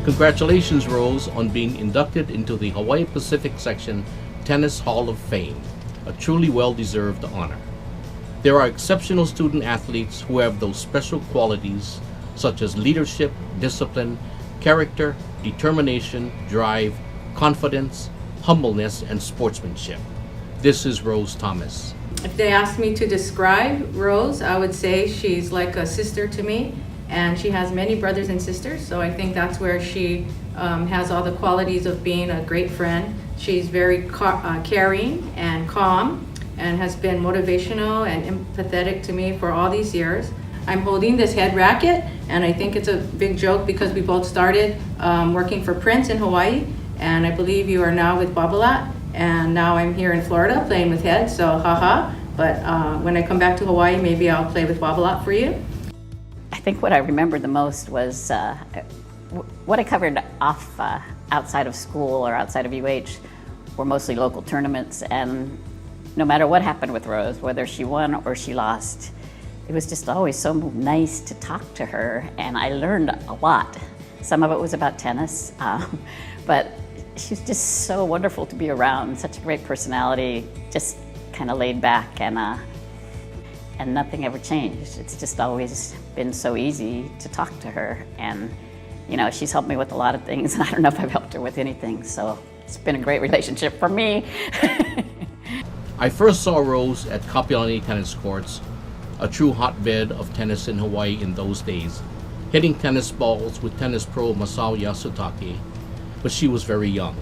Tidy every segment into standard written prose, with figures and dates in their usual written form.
Congratulations, Rose, on being inducted into the Hawaii Pacific Section Tennis Hall of Fame, a truly well-deserved honor. There are exceptional student athletes who have those special qualities such as leadership, discipline, character, determination, drive, confidence, humbleness, and sportsmanship. This is Rose Thomas. If they asked me to describe Rose, I would say she's like a sister to me, and she has many brothers and sisters, so I think that's where she has all the qualities of being a great friend. She's very caring and calm, and has been motivational and empathetic to me for all these years. I'm holding this head racket, and I think it's a big joke because we both started working for Prince in Hawaii, and I believe you are now with Babolat, and now I'm here in Florida playing with head, so haha. But when I come back to Hawaii, maybe I'll play with Babolat for you. I think what I remember the most was what I covered off outside of school or outside of UH were mostly local tournaments, and no matter what happened with Rose, whether she won or she lost, it was just always so nice to talk to her, and I learned a lot. Some of it was about tennis, but she was just so wonderful to be around, such a great personality, just kind of laid back, and nothing ever changed. It's just always been so easy to talk to her, and you know, she's helped me with a lot of things, and I don't know if I've helped her with anything, so it's been a great relationship for me. I first saw Rose at Kalani Tennis Courts, a true hotbed of tennis in Hawaii in those days, hitting tennis balls with tennis pro Masao Yasutake, but she was very young.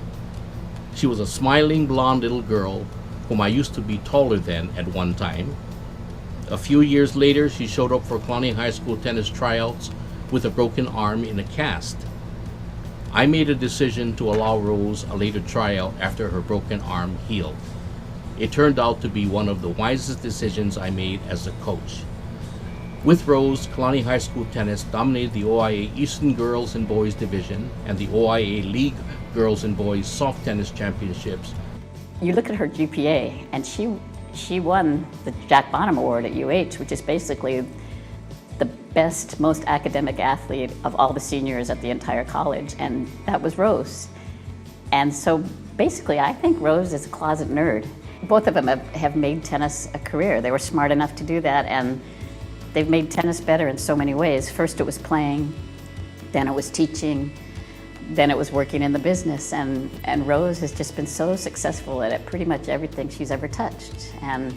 She was a smiling blonde little girl whom I used to be taller than at one time. A few years later, she showed up for Kalani High School tennis tryouts with a broken arm in a cast. I made a decision to allow Rose a later tryout after her broken arm healed. It turned out to be one of the wisest decisions I made as a coach. With Rose, Kalani High School tennis dominated the OIA Eastern Girls and Boys Division and the OIA League Girls and Boys Soft Tennis Championships. You look at her GPA, and she won the Jack Bonham Award at UH, which is basically the best, most academic athlete of all the seniors at the entire college, and that was Rose. And so basically, I think Rose is a closet nerd. Both of them have made tennis a career. They were smart enough to do that, and they've made tennis better in so many ways. First it was playing, then it was teaching, then it was working in the business, and Rose has just been so successful at pretty much everything she's ever touched. And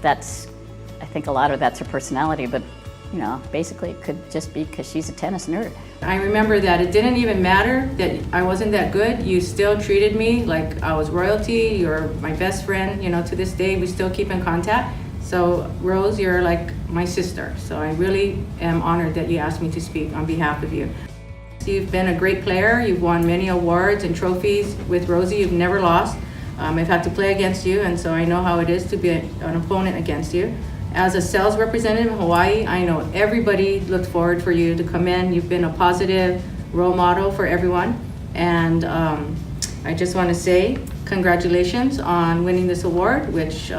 that's, I think a lot of that's her personality, but you know, basically it could just be because she's a tennis nerd. I remember that it didn't even matter that I wasn't that good. You still treated me like I was royalty. You're my best friend. You know, to this day, we still keep in contact. So Rose, you're like my sister. So I really am honored that you asked me to speak on behalf of you. You've been a great player. You've won many awards and trophies with Rosie. You've never lost. I've had to play against you, and so I know how it is to be an opponent against you. As a sales representative in Hawaii, I know everybody looked forward for you to come in. You've been a positive role model for everyone. And I just want to say congratulations on winning this award, which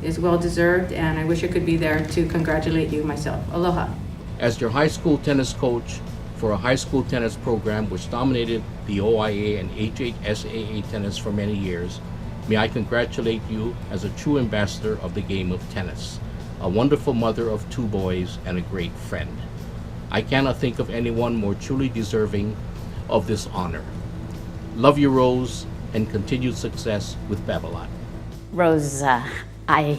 is well-deserved, and I wish I could be there to congratulate you myself. Aloha. As your high school tennis coach for a high school tennis program which dominated the OIA and HHSAA tennis for many years, may I congratulate you as a true ambassador of the game of tennis, a wonderful mother of 2 boys, and a great friend. I cannot think of anyone more truly deserving of this honor. Love you, Rose, and continued success with Babolat. Rose, I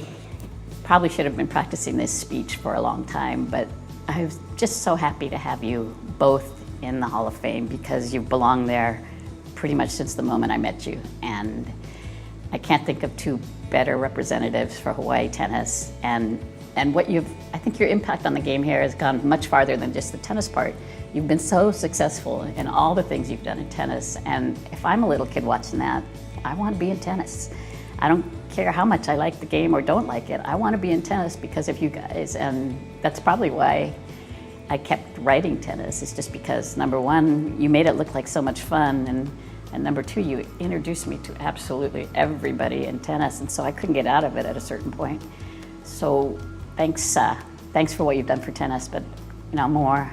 probably should have been practicing this speech for a long time, but I was just so happy to have you both in the Hall of Fame because you've belonged there pretty much since the moment I met you. And I can't think of 2 better representatives for Hawaii tennis. And what I think your impact on the game here has gone much farther than just the tennis part. You've been so successful in all the things you've done in tennis. And if I'm a little kid watching that, I want to be in tennis. I don't care how much I like the game or don't like it. I want to be in tennis because of you guys. And that's probably why I kept writing tennis. It's just because, number one, you made it look like so much fun, and number 2, you introduced me to absolutely everybody in tennis, and so I couldn't get out of it at a certain point. So thanks for what you've done for tennis, but you know, more,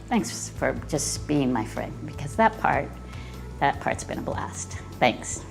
Thanks for just being my friend, because that part's been a blast. Thanks.